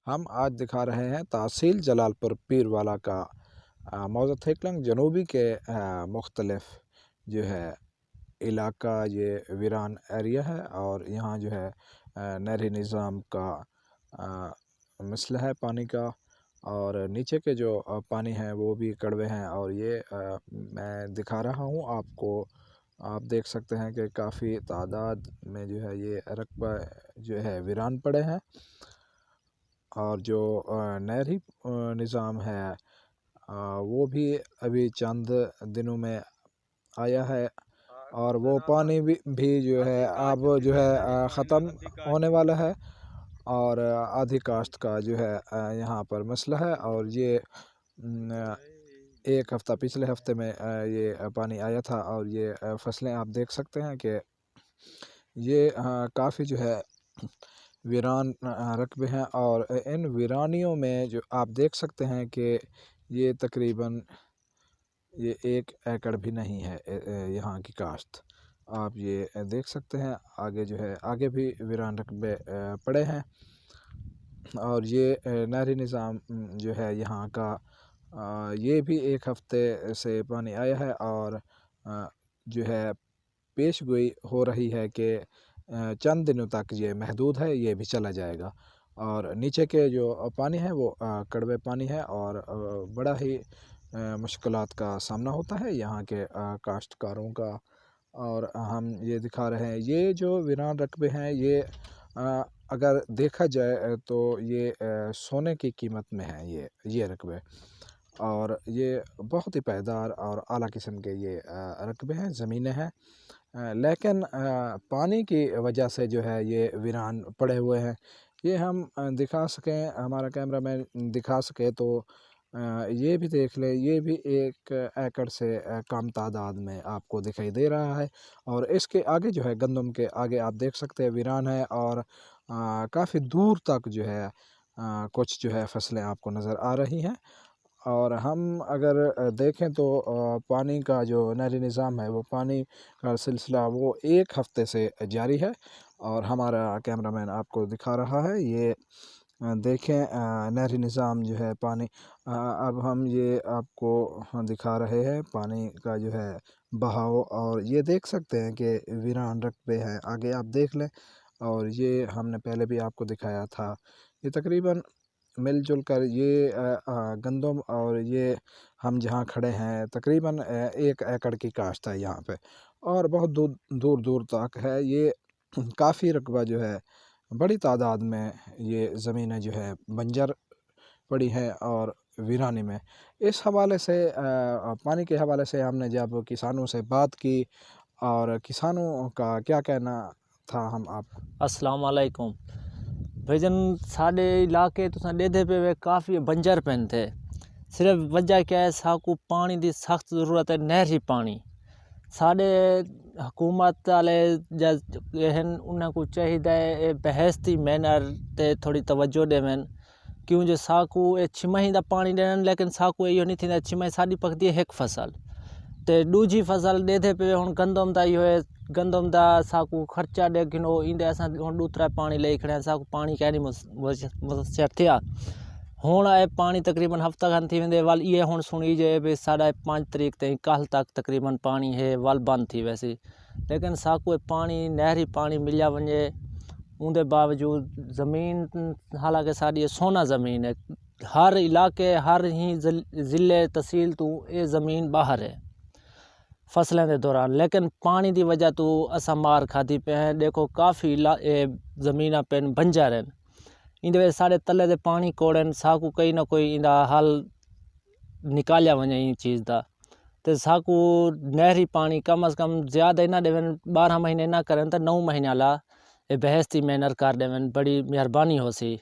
हम आज दिखा रहे हैं तहसील जलालपुर पीरवाला का मौज़ा थेकलंग जनूबी के मुख्तलिफ जो है इलाका ये वीरान एरिया है और यहाँ जो है नहरी निज़ाम का मसला है पानी का। और नीचे के जो पानी है वो भी कड़वे हैं और ये मैं दिखा रहा हूँ आपको। आप देख सकते हैं कि काफ़ी तादाद में जो है ये रकबा जो है वीरान पड़े हैं। और जो नहरी निज़ाम है वो भी अभी चंद दिनों में आया है और वो पानी भी जो है अब जो है ख़त्म होने वाला है और आधी काश्त का जो है यहाँ पर मसला है। और ये एक हफ़्ता पिछले हफ़्ते में ये पानी आया था और ये फसलें आप देख सकते हैं कि ये काफ़ी जो है वीरान रकबे हैं। और इन वीरानियों में जो आप देख सकते हैं कि ये तकरीबन ये 1 एकड़ भी नहीं है यहाँ की काश्त। आप ये देख सकते हैं आगे जो है आगे भी वीरान रकबे पड़े हैं। और ये नहरी निज़ाम जो है यहाँ का ये भी 1 हफ़्ते से पानी आया है और जो है पेशगोई हो रही है कि चंद दिनों तक ये महदूद है, ये भी चला जाएगा। और नीचे के जो पानी है वो कड़वे पानी है और बड़ा ही मुश्किलात का सामना होता है यहाँ के काश्तकारों का। और हम ये दिखा रहे हैं ये जो वीरान रकबे हैं ये अगर देखा जाए तो ये सोने की कीमत में है ये रकबे। और ये बहुत ही पायदार और आला किस्म के ये रकबे हैं, ज़मीनें हैं। लेकिन पानी की वजह से जो है ये वीरान पड़े हुए हैं। ये हम दिखा सकें, हमारा कैमरामैन दिखा सके तो ये भी देख लें, ये भी 1 एकड़ से कम तादाद में आपको दिखाई दे रहा है। और इसके आगे जो है गंदम के आगे आप देख सकते हैं वीरान है और काफ़ी दूर तक जो है कुछ जो है फसलें आपको नज़र आ रही हैं। और हम अगर देखें तो पानी का जो नहरी निज़ाम है वो पानी का सिलसिला वो 1 हफ़्ते से जारी है और हमारा कैमरामैन आपको दिखा रहा है। ये देखें नहरी निज़ाम जो है पानी अब हम ये आपको दिखा रहे हैं पानी का जो है बहाव। और ये देख सकते हैं कि वीरान रकबे हैं, आगे आप देख लें। और ये हमने पहले भी आपको दिखाया था। ये तकरीबन मिलजुल कर ये गंदम और ये हम जहाँ खड़े हैं तकरीबन 1 एकड़ की काश्त है यहाँ पे और बहुत दूर दूर तक है। ये काफ़ी रकबा जो है बड़ी तादाद में ये ज़मीनें जो है बंजर पड़ी है और वीरानी में। इस हवाले से पानी के हवाले से हमने जब किसानों से बात की और किसानों का क्या कहना था हम आप अस्सलाम वालेकुम भाईजान। साढ़े इलाके तुसां ॾेधे पे वे काफ़ी बंजर पैन थे। सिर्फ वजह क्या है, साकू पानी की सख्त ज़रूरत है, नहरी पानी। साढ़े हुकूमत वाले उन्हें को चाहिए बहसती मैनर ते थोड़ी तवज्जो देवन क्यों जो साकू 6 महीने का पानी देन, लेकिन साकू यो नहीं थी 6 महीने साड़ी पकती है 1 फसल ते दूजी फसल ॾेधे पे हुण गंदम दा इहो गंदम दा साकू खर्चा देखिनो इंदे असां हुण दूसरा पानी ले खड़े साकू पानी कहनी मुसर थिया। हुण है पानी तकरीबन हफ्ता खन थी वेंदे वल ये हुण सुनी जे भी 5.5 तारीख ताईं कल तक तकरीबन पानी है वल बंद थी वैसे। लेकिन साकू पानी नहरी पानी मिलिया वने उनके बावजूद ज़मीन हालांकि साड़ी सोना ज़मीन है, हर इलाके हर ही ज़िले तहसील तो ये ज़मीन बाहर है फसलों के दौरान, लेकिन पानी की वजह तो असा मार खाधी पे हैं। देखो काफ़ी ज़मीन पेन बंजर हैं, इन वजह साढ़े तले से पानी कोड़न साकू कहीं ना कोई इंदा हल निकालिया वने इन चीज़ का। तो साकू नहरी पानी कम अज़ कम ज़्यादा ना देवन 12 महीने ना करें तो 9 महीने ला बहस थी मैनर कर देवन, बड़ी मेहरबानी हो सी।